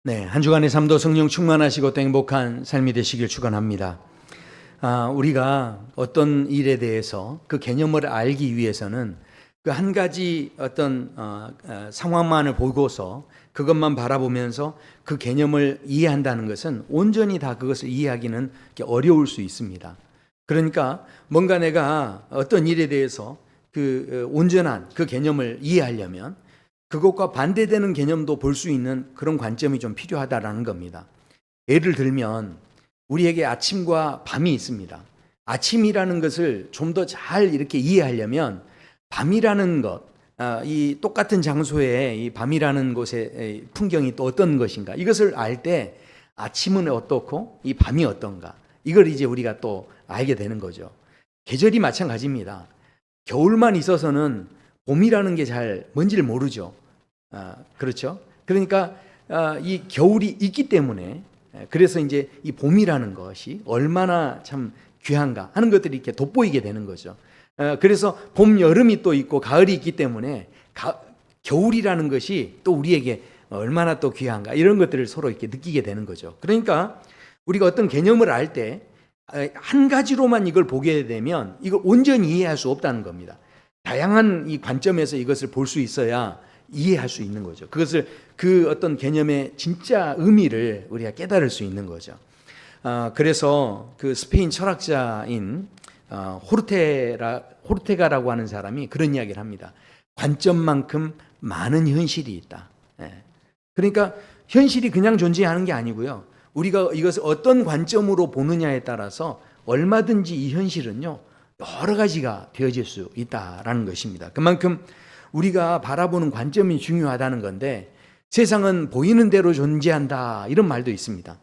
네, 한 주간의 삶도 성령 충만하시고 또 행복한 삶이 되시길 축원합니다. 우리가 어떤 일에 대해서 그 개념을 알기 위해서는 그 한 가지 어떤 상황만을 보고서 그것만 바라보면서 그 개념을 이해한다는 것은 온전히 다 그것을 이해하기는 어려울 수 있습니다. 그러니까 뭔가 내가 어떤 일에 대해서 그 온전한 그 개념을 이해하려면 그것과 반대되는 개념도 볼 수 있는 그런 관점이 좀 필요하다라는 겁니다. 예를 들면 우리에게 아침과 밤이 있습니다. 아침이라는 것을 좀 더 잘 이렇게 이해하려면 밤이라는 것, 이 똑같은 장소에 이 밤이라는 곳의 풍경이 또 어떤 것인가, 이것을 알 때 아침은 어떻고 이 밤이 어떤가, 이걸 이제 우리가 또 알게 되는 거죠. 계절이 마찬가지입니다. 겨울만 있어서는 봄이라는 게 잘 뭔지를 모르죠. 그렇죠? 그러니까 이 겨울이 있기 때문에, 그래서 이제 이 봄이라는 것이 얼마나 참 귀한가 하는 것들이 이렇게 돋보이게 되는 거죠. 그래서 봄, 여름이 또 있고 가을이 있기 때문에 겨울이라는 것이 또 우리에게 얼마나 또 귀한가, 이런 것들을 서로 이렇게 느끼게 되는 거죠. 그러니까 우리가 어떤 개념을 알 때 한 가지로만 이걸 보게 되면 이걸 온전히 이해할 수 없다는 겁니다. 다양한 이 관점에서 이것을 볼 수 있어야 이해할 수 있는 거죠. 그것을, 그 어떤 개념의 진짜 의미를 우리가 깨달을 수 있는 거죠. 그래서 그 스페인 철학자인 호르테가라고 하는 사람이 그런 이야기를 합니다. 관점만큼 많은 현실이 있다. 그러니까 현실이 그냥 존재하는 게 아니고요, 우리가 이것을 어떤 관점으로 보느냐에 따라서 얼마든지 이 현실은요 여러 가지가 되어질 수 있다라는 것입니다. 그만큼 우리가 바라보는 관점이 중요하다는 건데, 세상은 보이는 대로 존재한다, 이런 말도 있습니다.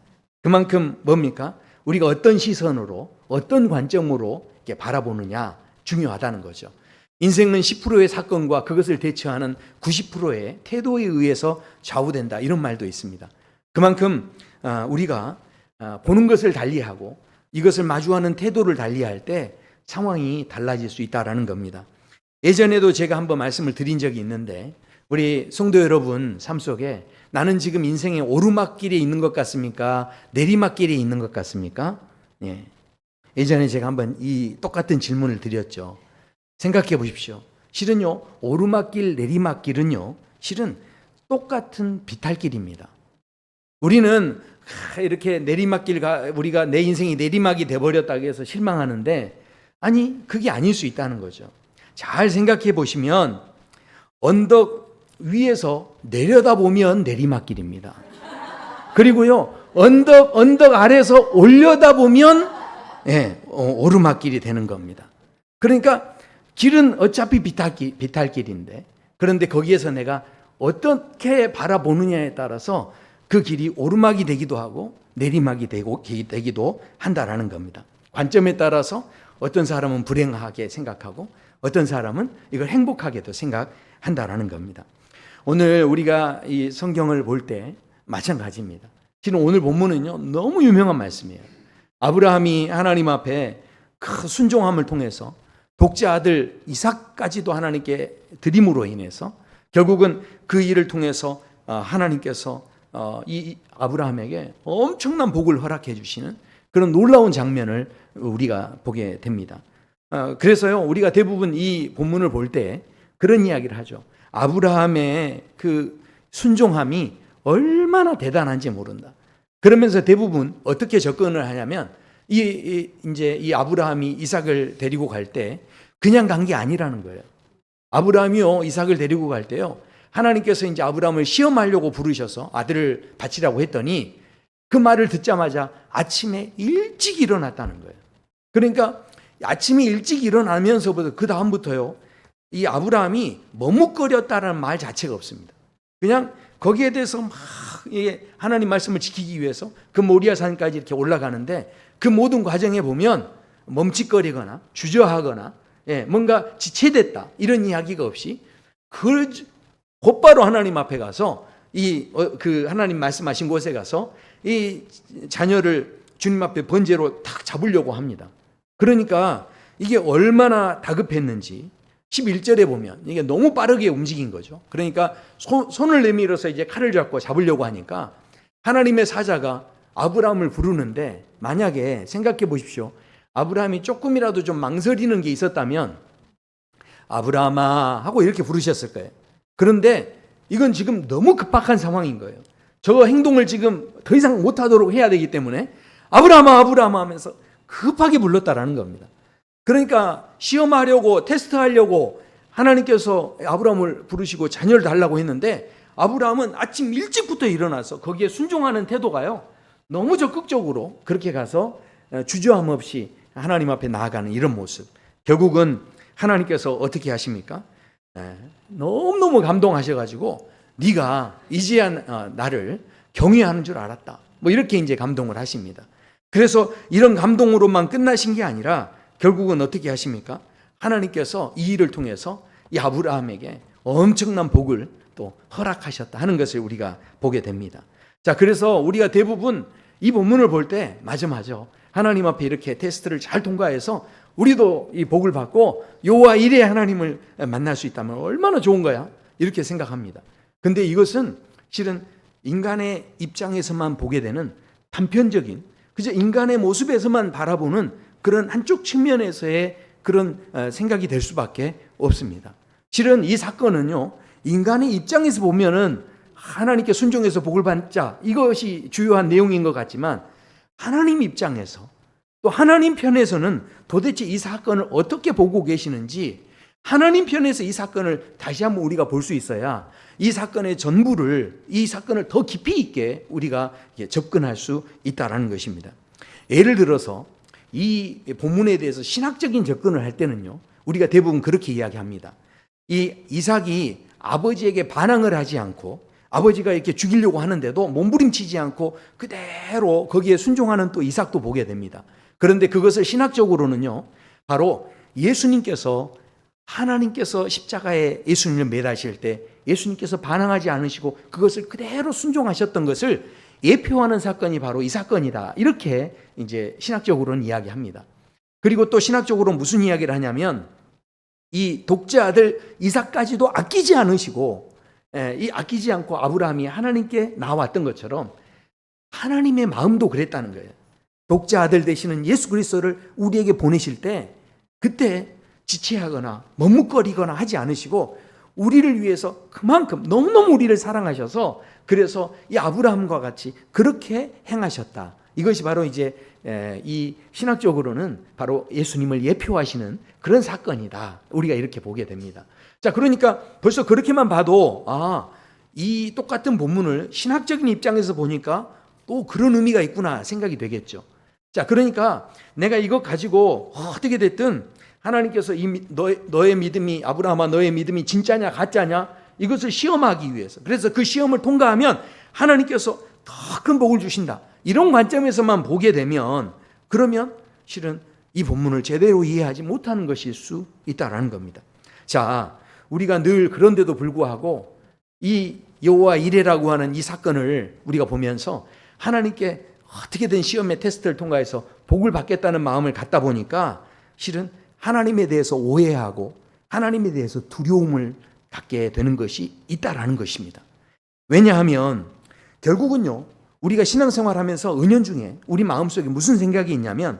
그만큼 뭡니까? 우리가 어떤 시선으로, 어떤 관점으로 이렇게 바라보느냐 중요하다는 거죠. 인생은 10%의 사건과 그것을 대처하는 90%의 태도에 의해서 좌우된다, 이런 말도 있습니다. 그만큼 우리가 보는 것을 달리하고 이것을 마주하는 태도를 달리할 때 상황이 달라질 수 있다는 겁니다. 예전에도 제가 한번 말씀을 드린 적이 있는데, 우리 성도 여러분 삶 속에 나는 지금 인생의 오르막길에 있는 것 같습니까? 내리막길에 있는 것 같습니까? 예전에 제가 한번 이 똑같은 질문을 드렸죠. 생각해 보십시오. 실은요, 오르막길, 내리막길은요, 실은 똑같은 비탈길입니다. 우리는 이렇게 우리가 내 인생이 내리막이 돼버렸다고 해서 실망하는데, 아니, 그게 아닐 수 있다는 거죠. 잘 생각해 보시면 언덕 위에서 내려다보면 내리막길입니다. 그리고요, 언덕 아래서 올려다보면 오르막길이 되는 겁니다. 그러니까 길은 어차피 비탈길인데, 그런데 거기에서 내가 어떻게 바라보느냐에 따라서 그 길이 오르막이 되기도 하고 내리막이 되기도 한다라는 겁니다. 관점에 따라서 어떤 사람은 불행하게 생각하고 어떤 사람은 이걸 행복하게도 생각한다라는 겁니다. 오늘 우리가 이 성경을 볼 때 마찬가지입니다. 지금 오늘 본문은요 너무 유명한 말씀이에요. 아브라함이 하나님 앞에 그 순종함을 통해서 독자 아들 이삭까지도 하나님께 드림으로 인해서 결국은 그 일을 통해서 하나님께서 이 아브라함에게 엄청난 복을 허락해 주시는 그런 놀라운 장면을 우리가 보게 됩니다. 그래서요, 우리가 대부분 이 본문을 볼 때 그런 이야기를 하죠. 아브라함의 그 순종함이 얼마나 대단한지 모른다. 그러면서 대부분 어떻게 접근을 하냐면, 이제 이 아브라함이 이삭을 데리고 갈 때 그냥 간 게 아니라는 거예요. 아브라함이요, 이삭을 데리고 갈 때요, 하나님께서 이제 아브라함을 시험하려고 부르셔서 아들을 바치라고 했더니 그 말을 듣자마자 아침에 일찍 일어났다는 거예요. 그러니까 아침에 일찍 일어나면서부터 그 다음부터요, 이 아브라함이 머뭇거렸다는 말 자체가 없습니다. 그냥 거기에 대해서 막 하나님 말씀을 지키기 위해서 그 모리아 산까지 이렇게 올라가는데, 그 모든 과정에 보면 멈칫거리거나 주저하거나 뭔가 지체됐다 이런 이야기가 없이 곧바로 하나님 앞에 가서 그 하나님 말씀하신 곳에 가서 이 자녀를 주님 앞에 번제로 탁 잡으려고 합니다. 그러니까 이게 얼마나 다급했는지 11절에 보면 이게 너무 빠르게 움직인 거죠. 그러니까 손을 내밀어서 이제 칼을 잡고 잡으려고 하니까 하나님의 사자가 아브라함을 부르는데 만약에 생각해 보십시오. 아브라함이 조금이라도 좀 망설이는 게 있었다면 아브라함아 하고 이렇게 부르셨을 거예요. 그런데 이건 지금 너무 급박한 상황인 거예요. 저 행동을 지금 더 이상 못하도록 해야 되기 때문에 아브라함아 아브라함아 하면서 급하게 불렀다라는 겁니다. 그러니까 시험하려고 테스트하려고 하나님께서 아브라함을 부르시고 자녀를 달라고 했는데 아브라함은 아침 일찍부터 일어나서 거기에 순종하는 태도가요, 너무 적극적으로 그렇게 가서 주저함 없이 하나님 앞에 나아가는 이런 모습. 결국은 하나님께서 어떻게 하십니까? 너무너무 감동하셔가지고 네가 이제야 나를 경외하는 줄 알았다, 뭐 이렇게 이제 감동을 하십니다. 그래서 이런 감동으로만 끝나신 게 아니라 결국은 어떻게 하십니까? 하나님께서 이 일을 통해서 이 아브라함에게 엄청난 복을 또 허락하셨다 하는 것을 우리가 보게 됩니다. 자, 그래서 우리가 대부분 이 본문을 볼 때 맞아 하나님 앞에 이렇게 테스트를 잘 통과해서 우리도 이 복을 받고 여호와 이레 하나님을 만날 수 있다면 얼마나 좋은 거야, 이렇게 생각합니다. 근데 이것은 실은 인간의 입장에서만 보게 되는 단편적인, 그저 인간의 모습에서만 바라보는 그런 한쪽 측면에서의 그런 생각이 될 수밖에 없습니다. 실은 이 사건은요, 인간의 입장에서 보면은 하나님께 순종해서 복을 받자, 이것이 주요한 내용인 것 같지만 하나님 입장에서 또 하나님 편에서는 도대체 이 사건을 어떻게 보고 계시는지, 하나님 편에서 이 사건을 다시 한번 우리가 볼 수 있어야 이 사건의 전부를, 이 사건을 더 깊이 있게 우리가 접근할 수 있다는 것입니다. 예를 들어서 이 본문에 대해서 신학적인 접근을 할 때는요, 우리가 대부분 그렇게 이야기합니다. 이 이삭이 아버지에게 반항을 하지 않고 아버지가 이렇게 죽이려고 하는데도 몸부림치지 않고 그대로 거기에 순종하는 또 이삭도 보게 됩니다. 그런데 그것을 신학적으로는요, 바로 예수님께서, 하나님께서 십자가에 예수님을 매다실 때 예수님께서 반항하지 않으시고 그것을 그대로 순종하셨던 것을 예표하는 사건이 바로 이 사건이다, 이렇게 이제 신학적으로는 이야기합니다. 그리고 또 신학적으로 무슨 이야기를 하냐면 이 독자 아들 이삭까지도 아끼지 않으시고, 이 아끼지 않고 아브라함이 하나님께 나왔던 것처럼 하나님의 마음도 그랬다는 거예요. 독자 아들 되시는 예수 그리스도를 우리에게 보내실 때 그때 지체하거나 머뭇거리거나 하지 않으시고 우리를 위해서 그만큼 너무너무 우리를 사랑하셔서 그래서 이 아브라함과 같이 그렇게 행하셨다. 이것이 바로 이제 이 신학적으로는 바로 예수님을 예표하시는 그런 사건이다, 우리가 이렇게 보게 됩니다. 자, 그러니까 벌써 그렇게만 봐도 이 똑같은 본문을 신학적인 입장에서 보니까 또 그런 의미가 있구나 생각이 되겠죠. 자, 그러니까 내가 이거 가지고 어떻게 됐든 하나님께서 너의 믿음이, 아브라함아 너의 믿음이 진짜냐 가짜냐, 이것을 시험하기 위해서, 그래서 그 시험을 통과하면 하나님께서 더 큰 복을 주신다, 이런 관점에서만 보게 되면 그러면 실은 이 본문을 제대로 이해하지 못하는 것일 수 있다라는 겁니다. 자, 우리가 늘 그런데도 불구하고 이 여호와 이레라고 하는 이 사건을 우리가 보면서 하나님께 어떻게든 시험의 테스트를 통과해서 복을 받겠다는 마음을 갖다 보니까 실은 하나님에 대해서 오해하고 하나님에 대해서 두려움을 갖게 되는 것이 있다라는 것입니다. 왜냐하면 결국은요, 우리가 신앙생활하면서 은연중에 우리 마음속에 무슨 생각이 있냐면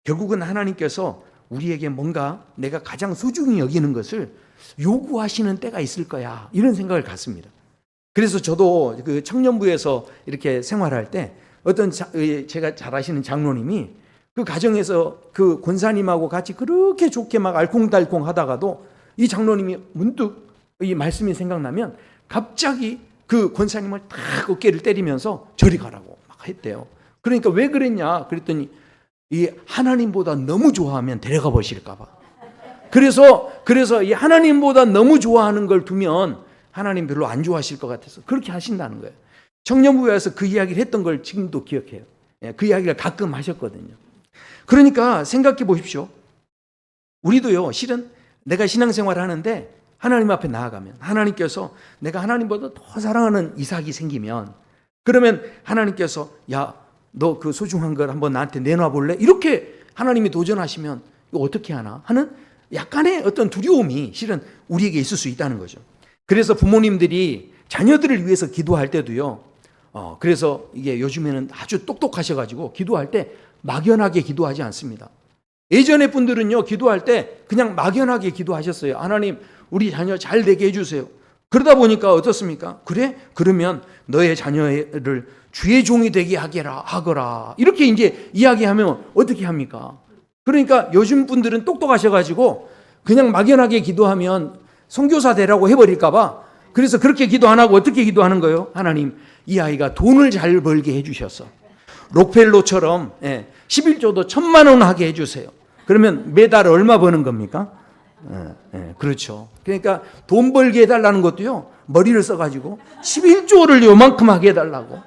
결국은 하나님께서 우리에게 뭔가 내가 가장 소중히 여기는 것을 요구하시는 때가 있을 거야, 이런 생각을 갖습니다. 그래서 저도 그 청년부에서 이렇게 생활할 때 어떤 제가 잘 아시는 장로님이 그 가정에서 그 권사님하고 같이 그렇게 좋게 막 알콩달콩 하다가도 이 장로님이 문득 이 말씀이 생각나면 갑자기 그 권사님을 탁 어깨를 때리면서 저리 가라고 막 했대요. 그러니까 왜 그랬냐 그랬더니 이 하나님보다 너무 좋아하면 데려가 보실까 봐. 그래서 이 하나님보다 너무 좋아하는 걸 두면 하나님 별로 안 좋아하실 것 같아서 그렇게 하신다는 거예요. 청년부에서 그 이야기를 했던 걸 지금도 기억해요. 그 이야기를 가끔 하셨거든요. 그러니까 생각해 보십시오. 우리도요, 실은 내가 신앙생활을 하는데 하나님 앞에 나아가면 하나님께서 내가 하나님보다 더 사랑하는 이삭이 생기면 그러면 하나님께서 야, 너 그 소중한 걸 한번 나한테 내놔 볼래? 이렇게 하나님이 도전하시면 이거 어떻게 하나 하는 약간의 어떤 두려움이 실은 우리에게 있을 수 있다는 거죠. 그래서 부모님들이 자녀들을 위해서 기도할 때도요, 그래서 이게 요즘에는 아주 똑똑하셔가지고 기도할 때 막연하게 기도하지 않습니다. 예전의 분들은요, 기도할 때 그냥 막연하게 기도하셨어요. 하나님, 우리 자녀 잘 되게 해주세요. 그러다 보니까 어떻습니까? 그래? 그러면 너의 자녀를 주의 종이 되게 하거라. 이렇게 이제 이야기하면 어떻게 합니까? 그러니까 요즘 분들은 똑똑하셔가지고 그냥 막연하게 기도하면 선교사 되라고 해버릴까봐 그래서 그렇게 기도 안 하고 어떻게 기도하는 거예요? 하나님, 이 아이가 돈을 잘 벌게 해주셔서 록펠로처럼 11조도 1,000만 원 하게 해주세요. 그러면 매달 얼마 버는 겁니까? 그렇죠. 그러니까 돈 벌게 해달라는 것도요, 머리를 써가지고 11조를 요만큼 하게 해달라고.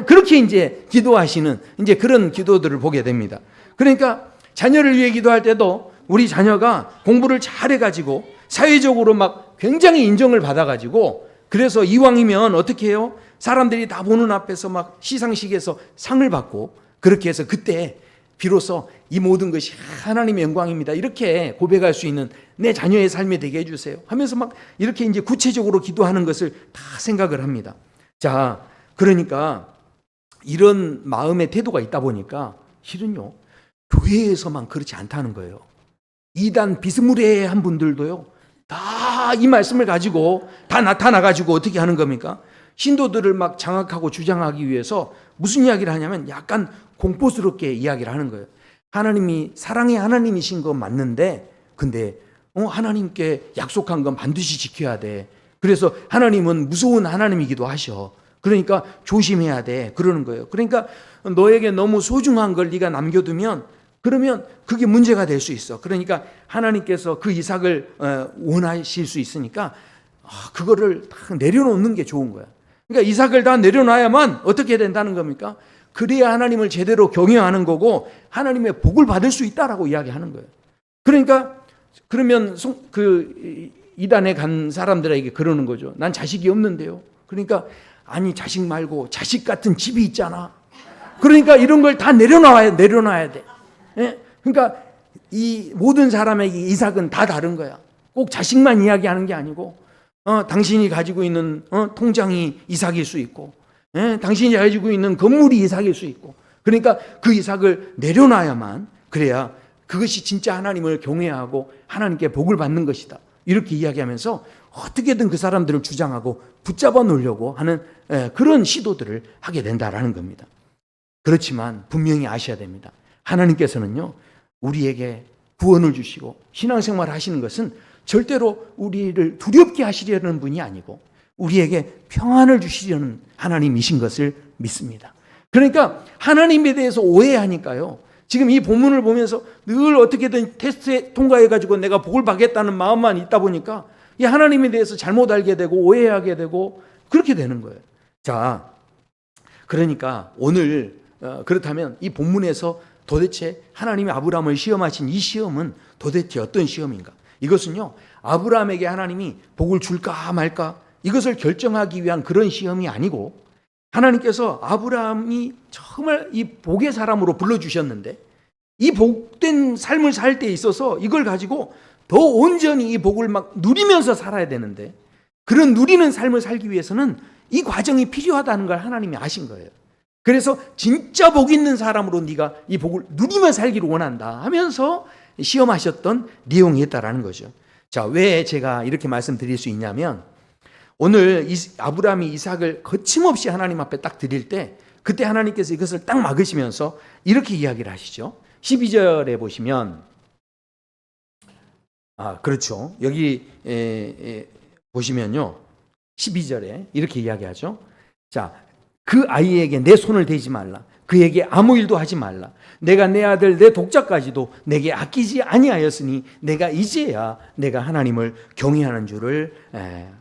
그렇게 이제 기도하시는 이제 그런 기도들을 보게 됩니다. 그러니까 자녀를 위해 기도할 때도 우리 자녀가 공부를 잘해가지고 사회적으로 막 굉장히 인정을 받아가지고 그래서 이왕이면 어떻게 해요? 사람들이 다 보는 앞에서 막 시상식에서 상을 받고 그렇게 해서 그때 비로소 이 모든 것이 하나님의 영광입니다. 이렇게 고백할 수 있는 내 자녀의 삶이 되게 해주세요. 하면서 막 이렇게 이제 구체적으로 기도하는 것을 다 생각을 합니다. 자, 그러니까 이런 마음의 태도가 있다 보니까 실은요, 교회에서만 그렇지 않다는 거예요. 이단 비스무리한 분들도요, 다 이 말씀을 가지고 다 나타나가지고 어떻게 하는 겁니까? 신도들을 막 장악하고 주장하기 위해서 무슨 이야기를 하냐면 약간 공포스럽게 이야기를 하는 거예요. 하나님이 사랑의 하나님이신 건 맞는데 근데 하나님께 약속한 건 반드시 지켜야 돼. 그래서 하나님은 무서운 하나님이기도 하셔. 그러니까 조심해야 돼. 그러는 거예요. 그러니까 너에게 너무 소중한 걸 네가 남겨두면 그러면 그게 문제가 될 수 있어. 그러니까 하나님께서 그 이삭을 원하실 수 있으니까 그거를 다 내려놓는 게 좋은 거야. 그러니까 이삭을 다 내려놔야만 어떻게 된다는 겁니까? 그래야 하나님을 제대로 경외하는 거고 하나님의 복을 받을 수 있다라고 이야기하는 거예요. 그러니까 그러면 그 이단에 간 사람들에게 그러는 거죠. 난 자식이 없는데요. 그러니까 아니 자식 말고 자식 같은 집이 있잖아. 그러니까 이런 걸 다 내려놔야 돼. 예? 그러니까 이 모든 사람에게 이삭은 다 다른 거야. 꼭 자식만 이야기하는 게 아니고 당신이 가지고 있는 통장이 이삭일 수 있고 당신이 가지고 있는 건물이 이삭일 수 있고 그러니까 그 이삭을 내려놔야만 그래야 그것이 진짜 하나님을 경외하고 하나님께 복을 받는 것이다. 이렇게 이야기하면서 어떻게든 그 사람들을 주장하고 붙잡아 놓으려고 하는 그런 시도들을 하게 된다라는 겁니다. 그렇지만 분명히 아셔야 됩니다. 하나님께서는요, 우리에게 구원을 주시고 신앙생활을 하시는 것은 절대로 우리를 두렵게 하시려는 분이 아니고 우리에게 평안을 주시려는 하나님이신 것을 믿습니다. 그러니까 하나님에 대해서 오해하니까요, 지금 이 본문을 보면서 늘 어떻게든 테스트에 통과해가지고 내가 복을 받겠다는 마음만 있다 보니까 이 하나님에 대해서 잘못 알게 되고 오해하게 되고 그렇게 되는 거예요. 자, 그러니까 오늘 그렇다면 이 본문에서 도대체 하나님이 아브라함을 시험하신 이 시험은 도대체 어떤 시험인가? 이것은요, 아브라함에게 하나님이 복을 줄까 말까 이것을 결정하기 위한 그런 시험이 아니고 하나님께서 아브라함이 정말 이 복의 사람으로 불러주셨는데 이 복된 삶을 살 때 있어서 이걸 가지고 더 온전히 이 복을 막 누리면서 살아야 되는데 그런 누리는 삶을 살기 위해서는 이 과정이 필요하다는 걸 하나님이 아신 거예요. 그래서 진짜 복 있는 사람으로 네가 이 복을 누리며 살기를 원한다 하면서 시험하셨던 내용이었다라는 거죠. 자, 왜 제가 이렇게 말씀드릴 수 있냐면 오늘 아브라함이 이삭을 거침없이 하나님 앞에 딱 드릴 때 그때 하나님께서 이것을 딱 막으시면서 이렇게 이야기를 하시죠. 12절에 보시면 그렇죠. 여기 보시면요. 12절에 이렇게 이야기하죠. 자, 그 아이에게 내 손을 대지 말라. 그에게 아무 일도 하지 말라. 내가 내 아들 내 독자까지도 내게 아끼지 아니하였으니 내가 이제야 내가 하나님을 경외하는 줄을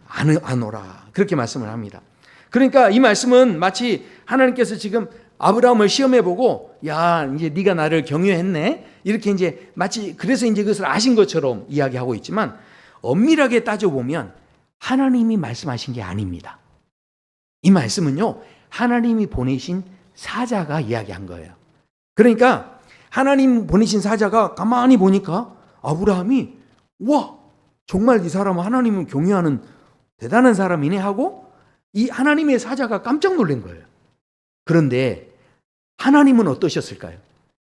아노라. 그렇게 말씀을 합니다. 그러니까 이 말씀은 마치 하나님께서 지금 아브라함을 시험해보고 야 이제 네가 나를 경외했네 이렇게 이제 마치 그래서 이제 그것을 아신 것처럼 이야기하고 있지만 엄밀하게 따져보면 하나님이 말씀하신 게 아닙니다. 이 말씀은요 하나님이 보내신 사자가 이야기한 거예요. 그러니까 하나님 보내신 사자가 가만히 보니까 아브라함이 와 정말 이 사람은 하나님을 경외하는 대단한 사람이네 하고 이 하나님의 사자가 깜짝 놀란 거예요. 그런데 하나님은 어떠셨을까요?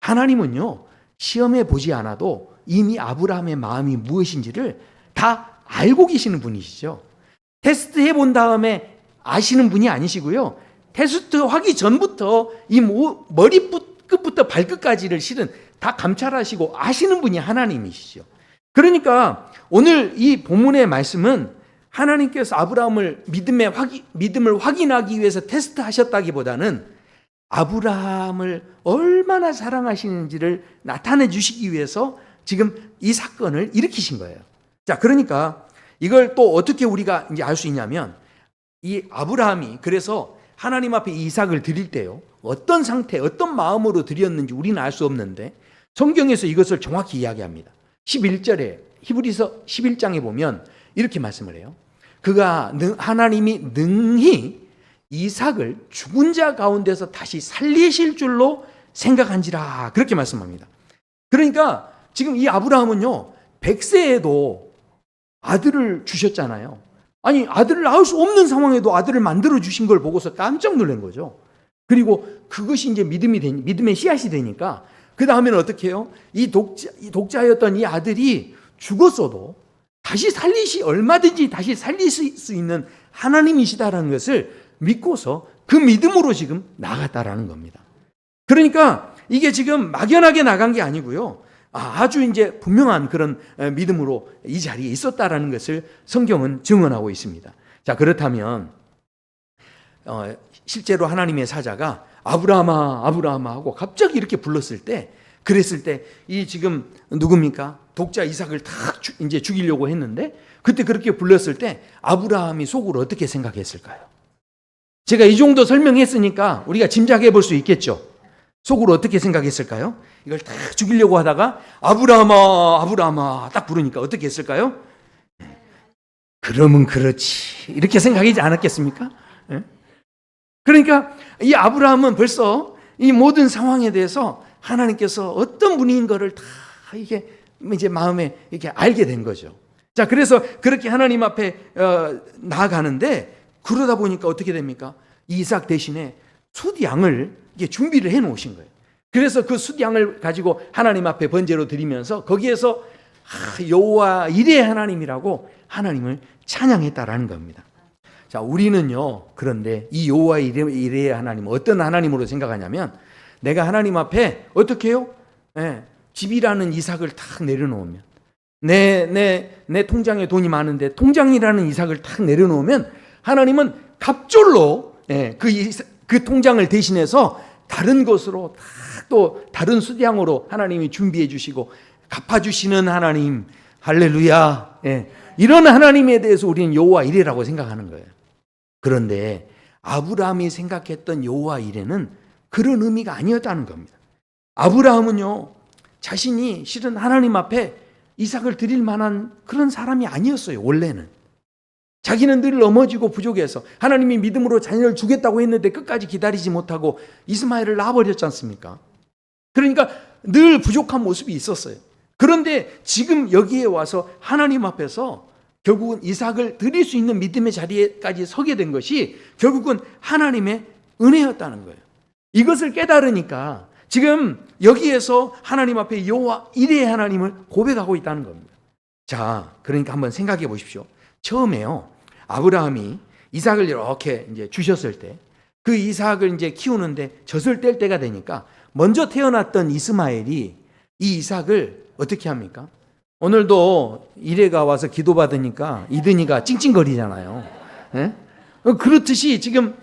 하나님은요, 시험해 보지 않아도 이미 아브라함의 마음이 무엇인지를 다 알고 계시는 분이시죠. 테스트 해본 다음에 아시는 분이 아니시고요. 테스트 하기 전부터 이 머리 끝부터 발끝까지를 실은 다 감찰하시고 아시는 분이 하나님이시죠. 그러니까 오늘 이 본문의 말씀은 하나님께서 아브라함을 믿음을 확인하기 위해서 테스트하셨다기보다는 아브라함을 얼마나 사랑하시는지를 나타내 주시기 위해서 지금 이 사건을 일으키신 거예요. 자, 그러니까 이걸 또 어떻게 우리가 이제 알 수 있냐면, 이 아브라함이 그래서 하나님 앞에 이삭을 드릴 때요, 어떤 상태, 어떤 마음으로 드렸는지 우리는 알 수 없는데 성경에서 이것을 정확히 이야기합니다. 11절에 히브리서 11장에 보면 이렇게 말씀을 해요. 하나님이 능히 이삭을 죽은 자 가운데서 다시 살리실 줄로 생각한지라, 그렇게 말씀합니다. 그러니까 지금 이 아브라함은요, 100세에도 아들을 주셨잖아요. 아니, 아들을 낳을 수 없는 상황에도 아들을 만들어 주신 걸 보고서 깜짝 놀란 거죠. 그리고 그것이 이제 믿음의 씨앗이 되니까 그 다음에는 어떻게 해요? 이 독자였던 이 아들이 죽었어도 얼마든지 다시 살릴 수 있는 하나님이시다라는 것을 믿고서 그 믿음으로 지금 나갔다라는 겁니다. 그러니까 이게 지금 막연하게 나간 게 아니고요, 아주 이제 분명한 그런 믿음으로 이 자리에 있었다라는 것을 성경은 증언하고 있습니다. 자, 그렇다면 실제로 하나님의 사자가 아브라함아, 아브라함아 하고 갑자기 이렇게 불렀을 때, 그랬을 때 이 지금 누굽니까? 독자 이삭을 탁 이제 죽이려고 했는데, 그때 그렇게 불렀을 때 아브라함이 속으로 어떻게 생각했을까요? 제가 이 정도 설명했으니까 우리가 짐작해 볼 수 있겠죠. 속으로 어떻게 생각했을까요? 이걸 딱 죽이려고 하다가 아브라함아, 아브라함아 딱 부르니까 어떻게 했을까요? 그러면 그렇지, 이렇게 생각하지 않았겠습니까? 그러니까 이 아브라함은 벌써 이 모든 상황에 대해서 하나님께서 어떤 분인 거를 다 이게 이제 마음에 이렇게 알게 된 거죠. 자, 그래서 그렇게 하나님 앞에 나아가는데, 그러다 보니까 어떻게 됩니까? 이삭 대신에 숫양을 이게 준비를 해 놓으신 거예요. 그래서 그 숫양을 가지고 하나님 앞에 번제로 드리면서 거기에서 여호와 이레의 하나님이라고 하나님을 찬양했다라는 겁니다. 자, 우리는요, 그런데 이 여호와 이레의 하나님, 어떤 하나님으로 생각하냐면, 내가 하나님 앞에 어떻게 해요? 집이라는 이삭을 탁 내려놓으면, 내 통장에 돈이 많은데 통장이라는 이삭을 탁 내려놓으면 하나님은 갑절로 그 통장을 대신해서 다른 것으로 또 다른 수량으로 하나님이 준비해 주시고 갚아주시는 하나님, 할렐루야. 이런 하나님에 대해서 우리는 여호와 이레라고 생각하는 거예요. 그런데 아브라함이 생각했던 여호와 이레는 그런 의미가 아니었다는 겁니다. 아브라함은요, 자신이 실은 하나님 앞에 이삭을 드릴 만한 그런 사람이 아니었어요. 원래는 자기는 늘 넘어지고 부족해서 하나님이 믿음으로 자녀를 주겠다고 했는데 끝까지 기다리지 못하고 이스마엘을 낳아버렸지 않습니까? 그러니까 늘 부족한 모습이 있었어요. 그런데 지금 여기에 와서 하나님 앞에서 결국은 이삭을 드릴 수 있는 믿음의 자리에까지 서게 된 것이 결국은 하나님의 은혜였다는 거예요. 이것을 깨달으니까 지금 여기에서 하나님 앞에 여호와 이레의 하나님을 고백하고 있다는 겁니다. 자, 그러니까 한번 생각해 보십시오. 처음에요, 아브라함이 이삭을 이렇게 이제 주셨을 때, 그 이삭을 이제 키우는데 젖을 뗄 때가 되니까 먼저 태어났던 이스마엘이 이 이삭을 어떻게 합니까? 오늘도 이레가 와서 기도받으니까 이든이가 찡찡거리잖아요. 그렇듯이 지금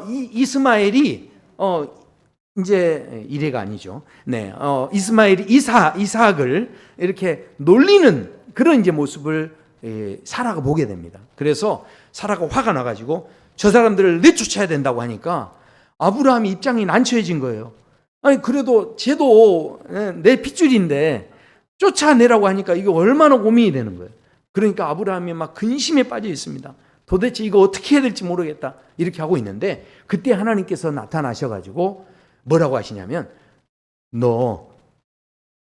이스마엘이 이제 이레가 아니죠. 이스마엘이 이삭을 이렇게 놀리는 그런 이제 모습을 사라가 보게 됩니다. 그래서 사라가 화가 나가지고 저 사람들을 내쫓아야 된다고 하니까 아브라함이 입장이 난처해진 거예요. 아니, 그래도 쟤도 내 핏줄인데 쫓아내라고 하니까 이게 얼마나 고민이 되는 거예요. 그러니까 아브라함이 막 근심에 빠져 있습니다. 도대체 이거 어떻게 해야 될지 모르겠다, 이렇게 하고 있는데, 그때 하나님께서 나타나셔가지고 뭐라고 하시냐면, 너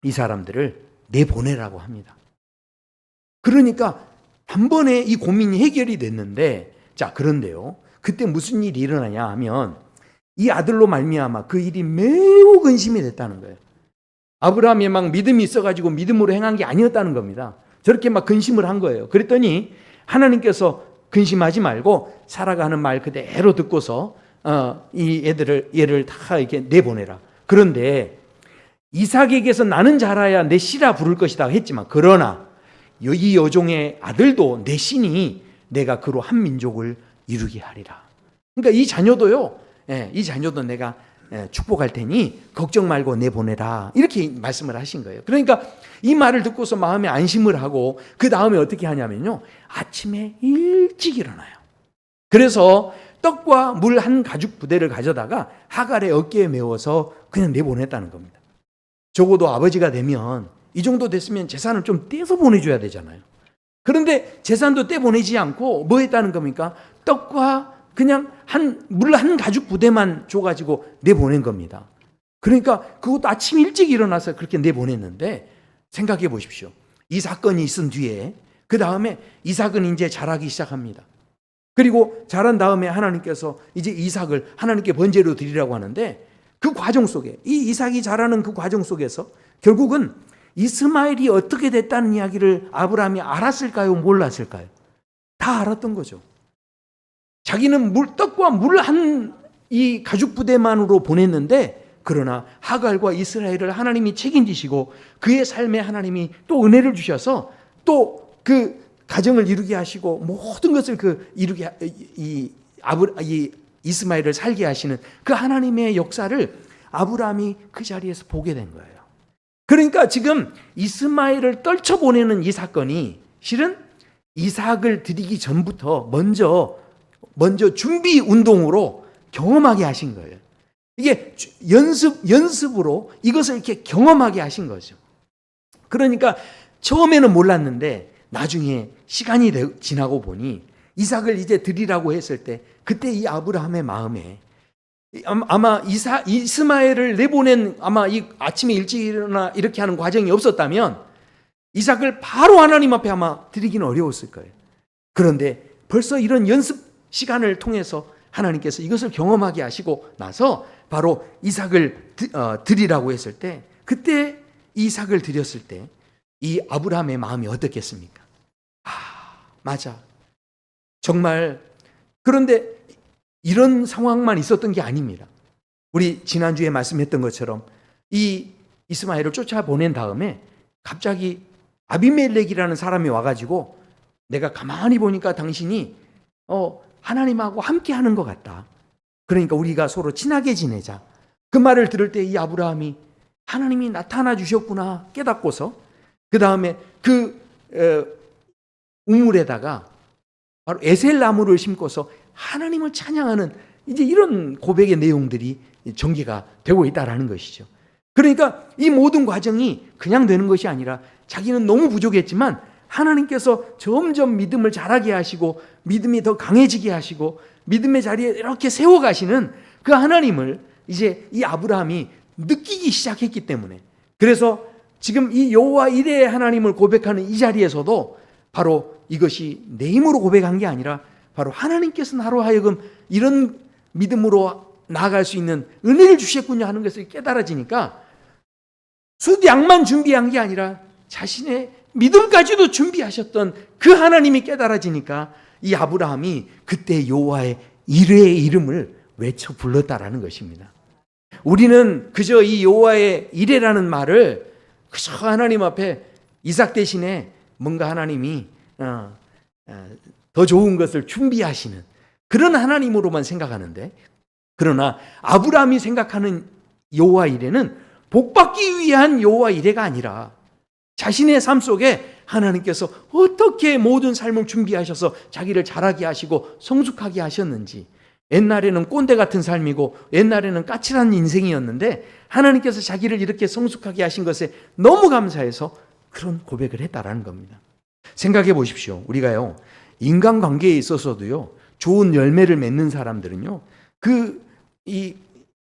이 사람들을 내보내라고 합니다. 그러니까 한 번에 이 고민이 해결이 됐는데, 자, 그런데요, 그때 무슨 일이 일어나냐 하면, 이 아들로 말미암아 그 일이 매우 근심이 됐다는 거예요. 아브라함이 막 믿음이 있어가지고 믿음으로 행한 게 아니었다는 겁니다. 저렇게 막 근심을 한 거예요. 그랬더니 하나님께서 근심하지 말고 사라가 하는 말 그대로 듣고서 얘를 다 이렇게 내보내라. 그런데 이삭에게서 나는 자라야 내 씨라 부를 것이다 했지만, 그러나 이 여종의 아들도 내 씨니 내가 그로 한 민족을 이루게 하리라. 그러니까 이 자녀도요, 이 자녀도 내가 축복할 테니 걱정 말고 내보내라, 이렇게 말씀을 하신 거예요. 그러니까 이 말을 듣고서 마음에 안심을 하고 그 다음에 어떻게 하냐면요, 아침에 일찍 일어나요. 그래서 떡과 물 한 가죽 부대를 가져다가 하갈의 어깨에 메워서 그냥 내보냈다는 겁니다. 적어도 아버지가 되면 이 정도 됐으면 재산을 좀 떼서 보내줘야 되잖아요. 그런데 재산도 떼보내지 않고 뭐 했다는 겁니까? 떡과 그냥 물 한 가죽 부대만 줘가지고 내보낸 겁니다. 그러니까 그것도 아침 일찍 일어나서 그렇게 내보냈는데, 생각해 보십시오. 이 사건이 있은 뒤에 그 다음에 이삭은 이제 자라기 시작합니다. 그리고 자란 다음에 하나님께서 이제 이삭을 하나님께 번제로 드리라고 하는데, 그 과정 속에, 이 이삭이 자라는 그 과정 속에서 결국은 이스마엘이 어떻게 됐다는 이야기를 아브라함이 알았을까요? 몰랐을까요? 다 알았던 거죠. 자기는 떡과 물 한 이 가죽 부대만으로 보냈는데, 그러나 하갈과 이스라엘을 하나님이 책임지시고 그의 삶에 하나님이 또 은혜를 주셔서 또 그 가정을 이루게 하시고 모든 것을 이루게 이스마엘을 살게 하시는 그 하나님의 역사를 아브라함이 그 자리에서 보게 된 거예요. 그러니까 지금 이스마엘을 떨쳐보내는 이 사건이 실은 이삭을 드리기 전부터 먼저 준비 운동으로 경험하게 하신 거예요. 이게 연습으로 이것을 이렇게 경험하게 하신 거죠. 그러니까 처음에는 몰랐는데 나중에 시간이 지나고 보니 이삭을 이제 드리라고 했을 때, 그때 이 아브라함의 마음에 아마 이스마엘을 내보낸 아마 이 아침에 일찍 일어나 이렇게 하는 과정이 없었다면 이삭을 바로 하나님 앞에 아마 드리기는 어려웠을 거예요. 그런데 벌써 이런 연습 시간을 통해서 하나님께서 이것을 경험하게 하시고 나서 바로 이삭을 드리라고 했을 때, 그때 이삭을 드렸을 때 이 아브라함의 마음이 어떻겠습니까? 맞아, 정말. 그런데 이런 상황만 있었던 게 아닙니다. 우리 지난주에 말씀했던 것처럼 이 이스마엘을 쫓아보낸 다음에 갑자기 아비멜렉이라는 사람이 와가지고, 내가 가만히 보니까 당신이 하나님하고 함께 하는 것 같다. 그러니까 우리가 서로 친하게 지내자. 그 말을 들을 때 이 아브라함이 하나님이 나타나 주셨구나 깨닫고서 그 다음에 우물에다가 바로 에셀 나무를 심고서 하나님을 찬양하는 이제 이런 고백의 내용들이 전개가 되고 있다라는 것이죠. 그러니까 이 모든 과정이 그냥 되는 것이 아니라 자기는 너무 부족했지만 하나님께서 점점 믿음을 자라게 하시고 믿음이 더 강해지게 하시고 믿음의 자리에 이렇게 세워가시는 그 하나님을 이제 이 아브라함이 느끼기 시작했기 때문에, 그래서 지금 이 여호와 이레의 하나님을 고백하는 이 자리에서도 바로 이것이 내 힘으로 고백한 게 아니라 바로 하나님께서 나로 하여금 이런 믿음으로 나아갈 수 있는 은혜를 주셨군요 하는 것을 깨달아지니까, 수량만 준비한 게 아니라 자신의 믿음까지도 준비하셨던 그 하나님이 깨달아지니까 이 아브라함이 그때 여호와의 이레의 이름을 외쳐 불렀다라는 것입니다. 우리는 그저 이 여호와의 이레라는 말을 그저 하나님 앞에 이삭 대신에 뭔가 하나님이 더 좋은 것을 준비하시는 그런 하나님으로만 생각하는데, 그러나 아브라함이 생각하는 여호와 이레는 복받기 위한 여호와 이레가 아니라 자신의 삶 속에 하나님께서 어떻게 모든 삶을 준비하셔서 자기를 자라게 하시고 성숙하게 하셨는지, 옛날에는 꼰대 같은 삶이고 옛날에는 까칠한 인생이었는데 하나님께서 자기를 이렇게 성숙하게 하신 것에 너무 감사해서 그런 고백을 했다라는 겁니다. 생각해 보십시오. 우리가요, 인간관계에 있어서도요, 좋은 열매를 맺는 사람들은요, 이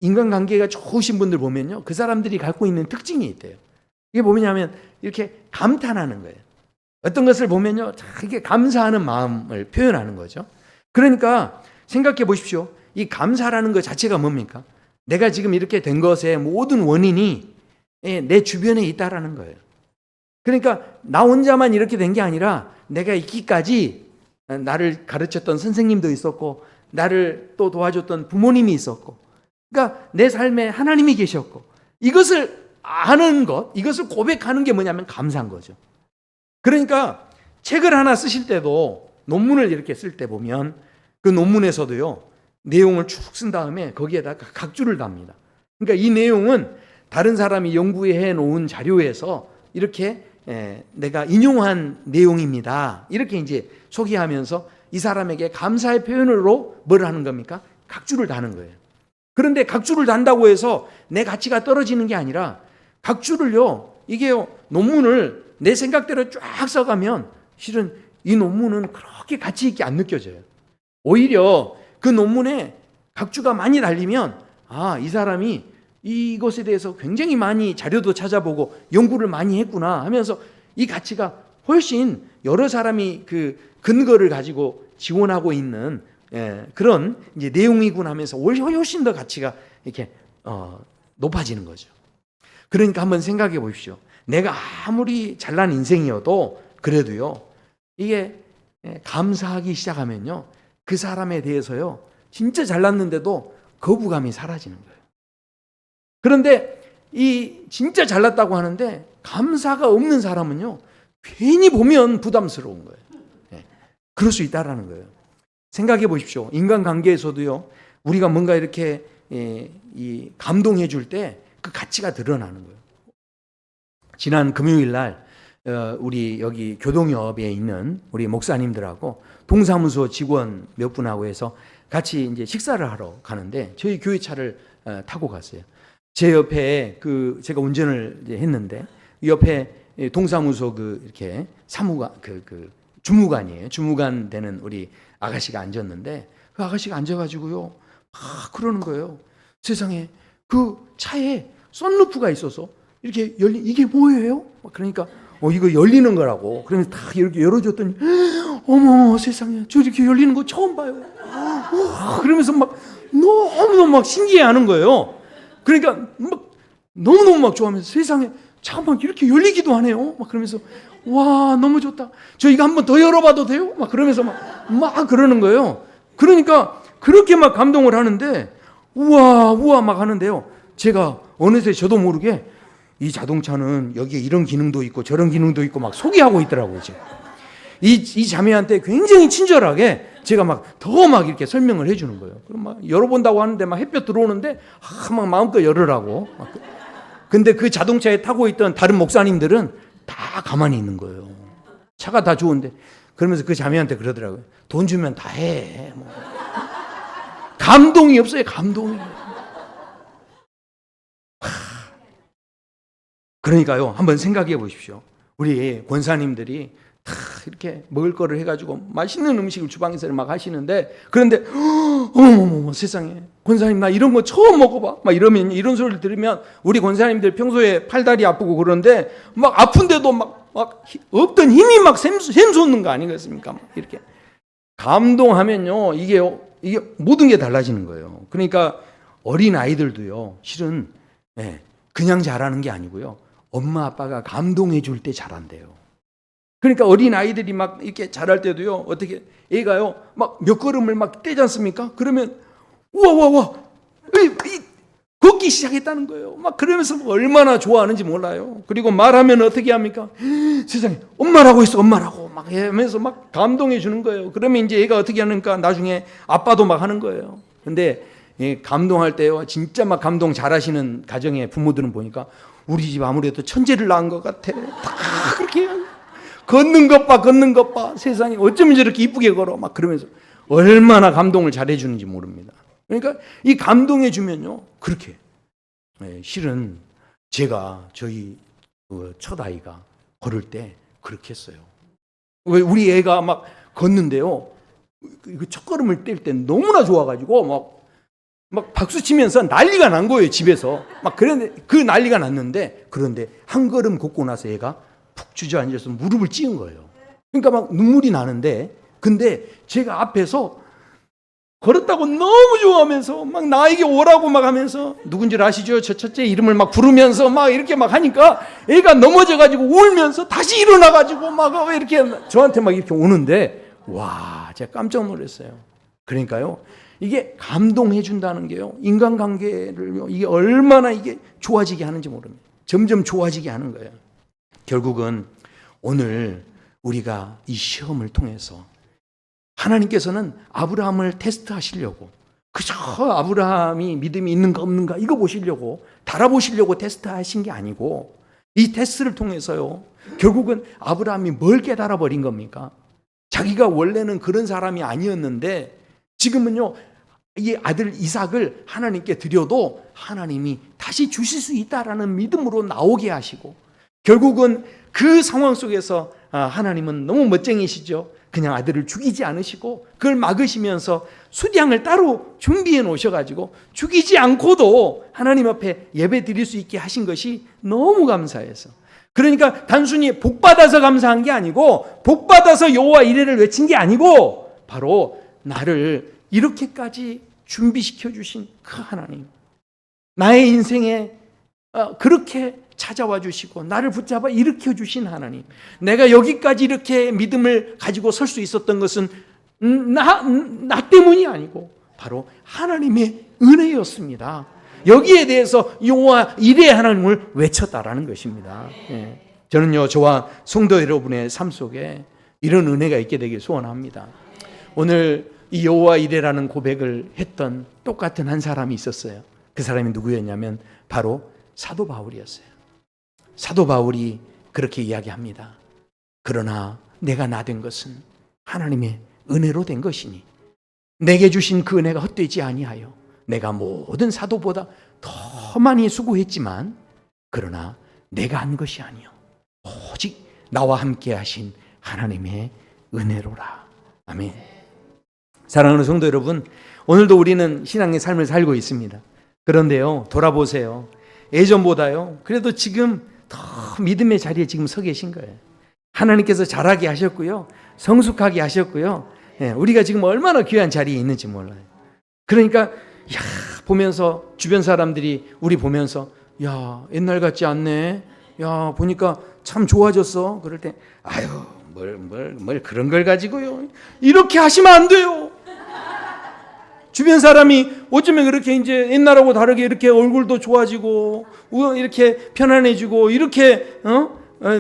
인간관계가 좋으신 분들 보면요, 그 사람들이 갖고 있는 특징이 있대요. 이게 뭐냐면 이렇게 감탄하는 거예요. 어떤 것을 보면요, 되게 감사하는 마음을 표현하는 거죠. 그러니까 생각해 보십시오. 이 감사라는 것 자체가 뭡니까? 내가 지금 이렇게 된 것의 모든 원인이 내 주변에 있다라는 거예요. 그러니까 나 혼자만 이렇게 된 게 아니라 내가 있기까지 나를 가르쳤던 선생님도 있었고 나를 또 도와줬던 부모님이 있었고, 그러니까 내 삶에 하나님이 계셨고, 이것을 아는 것, 이것을 고백하는 게 뭐냐면 감사한 거죠. 그러니까 책을 하나 쓰실 때도 논문을 이렇게 쓸 때 보면 그 논문에서도요, 내용을 쭉 쓴 다음에 거기에다가 각주를 답니다. 그러니까 이 내용은 다른 사람이 연구해 놓은 자료에서 이렇게 내가 인용한 내용입니다. 이렇게 이제 소개하면서 이 사람에게 감사의 표현으로 뭘 하는 겁니까? 각주를 다는 거예요. 그런데 각주를 단다고 해서 내 가치가 떨어지는 게 아니라 각주를요, 이게요, 논문을 내 생각대로 쫙 써가면 실은 이 논문은 그렇게 가치 있게 안 느껴져요. 오히려 그 논문에 각주가 많이 달리면 이 사람이 이것에 대해서 굉장히 많이 자료도 찾아보고 연구를 많이 했구나 하면서 이 가치가 훨씬 여러 사람이 그 근거를 가지고 지원하고 있는 그런 이제 내용이구나 하면서 훨씬 더 가치가 이렇게 높아지는 거죠. 그러니까 한번 생각해 보십시오. 내가 아무리 잘난 인생이어도 그래도요, 이게 감사하기 시작하면요, 그 사람에 대해서요, 진짜 잘났는데도 거부감이 사라지는 거예요. 그런데 이 진짜 잘났다고 하는데 감사가 없는 사람은요, 괜히 보면 부담스러운 거예요. 그럴 수 있다라는 거예요. 생각해 보십시오. 인간관계에서도요, 우리가 뭔가 이렇게 이 감동해 줄 때 그 가치가 드러나는 거예요. 지난 금요일 날 우리 여기 교동역에 있는 우리 목사님들하고 동사무소 직원 몇 분하고 해서 같이 이제 식사를 하러 가는데 저희 교회차를 타고 갔어요. 제 옆에 제가 운전을 했는데 옆에 동사무소 이렇게 사무관 주무관이에요. 주무관 되는 우리 아가씨가 앉았는데 그 아가씨가 앉아가지고요, 그러는 거예요. 세상에 그 차에 썬루프가 있어서 이렇게 이게 뭐예요? 그러니까 이거 열리는 거라고. 그러면서 다 이렇게 열어줬더니 어머 세상에 저 이렇게 열리는 거 처음 봐요. 그러면서 막 너무너무 막 신기해하는 거예요. 그러니까 막 너무너무 막 좋아하면서 세상에 잠깐만 이렇게 열리기도 하네요. 막 그러면서 와 너무 좋다. 저 이거 한번 더 열어봐도 돼요? 막 그러면서 막 그러는 거예요. 그러니까 그렇게 막 감동을 하는데 우와 막 하는데요. 제가 어느새 저도 모르게 이 자동차는 여기에 이런 기능도 있고 저런 기능도 있고 막 소개하고 있더라고요. 지금. 이 자매한테 굉장히 친절하게 제가 더 이렇게 설명을 해주는 거예요. 그럼 열어본다고 하는데 햇볕 들어오는데 막 마음껏 열으라고. 근데 그 자동차에 타고 있던 다른 목사님들은 다 가만히 있는 거예요. 차가 다 좋은데. 그러면서 그 자매한테 그러더라고요. 돈 주면 다 해. 감동이 없어요. 감동이. 그러니까요, 한번 생각해 보십시오. 우리 권사님들이 다 이렇게 먹을 거를 해가지고 맛있는 음식을 주방에서 막 하시는데, 그런데 어머머머 세상에 권사님 나 이런 거 처음 먹어봐 막 이러면, 이런 소리를 들으면 우리 권사님들 평소에 팔다리 아프고 그런데 막 아픈데도 막 없던 힘이 막 샘솟는 거 아니겠습니까? 막 이렇게 감동하면요, 이게 모든 게 달라지는 거예요. 그러니까 어린 아이들도요, 실은 그냥 잘하는 게 아니고요, 엄마 아빠가 감동해 줄 때 잘한대요. 그러니까 어린 아이들이 막 이렇게 잘할 때도요, 어떻게 애가요 막 몇 걸음을 막 떼지 않습니까? 그러면 우와 걷기 시작했다는 거예요. 막 그러면서 얼마나 좋아하는지 몰라요. 그리고 말하면 어떻게 합니까? 세상에 엄마라고 했어, 엄마라고 막 하면서 막 감동해 주는 거예요. 그러면 이제 애가 어떻게 하니까 나중에 아빠도 막 하는 거예요. 근데 감동할 때요, 진짜 막 감동 잘하시는 가정의 부모들은 보니까 우리 집 아무래도 천재를 낳은 것 같아. 다 그렇게 해요. 걷는 것 봐. 세상에 어쩌면 저렇게 이쁘게 걸어. 막 그러면서 얼마나 감동을 잘해주는지 모릅니다. 그러니까 이 감동해 주면요, 그렇게. 실은 제가 저희 첫 아이가 걸을 때 그렇게 했어요. 우리 애가 막 걷는데요, 첫 걸음을 뗄 때 너무나 좋아가지고 막 박수 치면서 난리가 난 거예요, 집에서. 그런데 그 난리가 났는데, 그런데 한 걸음 걷고 나서 얘가 푹 주저앉아서 무릎을 찌은 거예요. 그러니까 막 눈물이 나는데, 근데 제가 앞에서 걸었다고 너무 좋아하면서 막 나에게 오라고 막 하면서, 누군지 아시죠? 저 첫째 이름을 막 부르면서 막 이렇게 막 하니까 애가 넘어져가지고 울면서 다시 일어나가지고 막 이렇게 저한테 막 이렇게 오는데, 와, 제가 깜짝 놀랐어요. 그러니까요, 이게 감동해 준다는 게요, 인간관계를요, 이게 얼마나 이게 좋아지게 하는지 모릅니다. 점점 좋아지게 하는 거예요. 결국은 오늘 우리가 이 시험을 통해서 하나님께서는 아브라함을 테스트하시려고, 그저 아브라함이 믿음이 있는가 없는가 이거 보시려고, 달아보시려고 테스트하신 게 아니고, 이 테스트를 통해서요, 결국은 아브라함이 뭘 깨달아 버린 겁니까? 자기가 원래는 그런 사람이 아니었는데 지금은요, 이 아들 이삭을 하나님께 드려도 하나님이 다시 주실 수 있다라는 믿음으로 나오게 하시고, 결국은 그 상황 속에서 하나님은 너무 멋쟁이시죠. 그냥 아들을 죽이지 않으시고 그걸 막으시면서 수량을 따로 준비해 놓으셔가지고 죽이지 않고도 하나님 앞에 예배 드릴 수 있게 하신 것이 너무 감사해서, 그러니까 단순히 복받아서 감사한 게 아니고, 복받아서 여호와 이레를 외친 게 아니고, 바로 나를 이렇게까지 준비시켜 주신 그 하나님, 나의 인생에 그렇게 찾아와 주시고 나를 붙잡아 일으켜 주신 하나님, 내가 여기까지 이렇게 믿음을 가지고 설 수 있었던 것은 나 때문이 아니고 바로 하나님의 은혜였습니다. 여기에 대해서 여호와 이레 하나님을 외쳤다라는 것입니다. 저는요, 저와 성도 여러분의 삶 속에 이런 은혜가 있게 되길 소원합니다. 오늘 이 여호와 이레라는 고백을 했던 똑같은 한 사람이 있었어요. 그 사람이 누구였냐면 바로 사도 바울이었어요. 사도 바울이 그렇게 이야기합니다. 그러나 내가 나 된 것은 하나님의 은혜로 된 것이니 내게 주신 그 은혜가 헛되지 아니하여 내가 모든 사도보다 더 많이 수고했지만, 그러나 내가 한 것이 아니요 오직 나와 함께 하신 하나님의 은혜로라. 아멘. 사랑하는 성도 여러분, 오늘도 우리는 신앙의 삶을 살고 있습니다. 그런데요, 돌아보세요. 예전보다요, 그래도 지금 더 믿음의 자리에 지금 서 계신 거예요. 하나님께서 자라게 하셨고요, 성숙하게 하셨고요, 우리가 지금 얼마나 귀한 자리에 있는지 몰라요. 그러니까 보면서 주변 사람들이 우리 보면서, 야, 옛날 같지 않네, 야, 보니까 참 좋아졌어. 그럴 때 아유, 뭘 그런 걸 가지고요, 이렇게 하시면 안 돼요. 주변 사람이 어쩌면 그렇게 이제 옛날하고 다르게 이렇게 얼굴도 좋아지고 이렇게 편안해지고 이렇게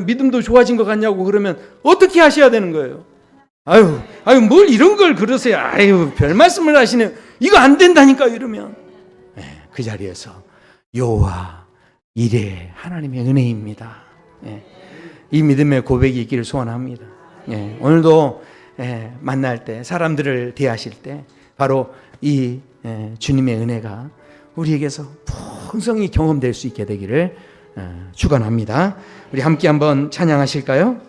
믿음도 좋아진 것 같냐고 그러면 어떻게 하셔야 되는 거예요? 아유, 뭘 이런 걸 그러세요? 아유, 별 말씀을 하시네요. 이거 안 된다니까 이러면, 그 자리에서 여호와 이레 하나님의 은혜입니다. 이 믿음의 고백이 있기를 소원합니다. 오늘도 만날 때, 사람들을 대하실 때 바로 이 주님의 은혜가 우리에게서 풍성히 경험될 수 있게 되기를 축원합니다. 우리 함께 한번 찬양하실까요?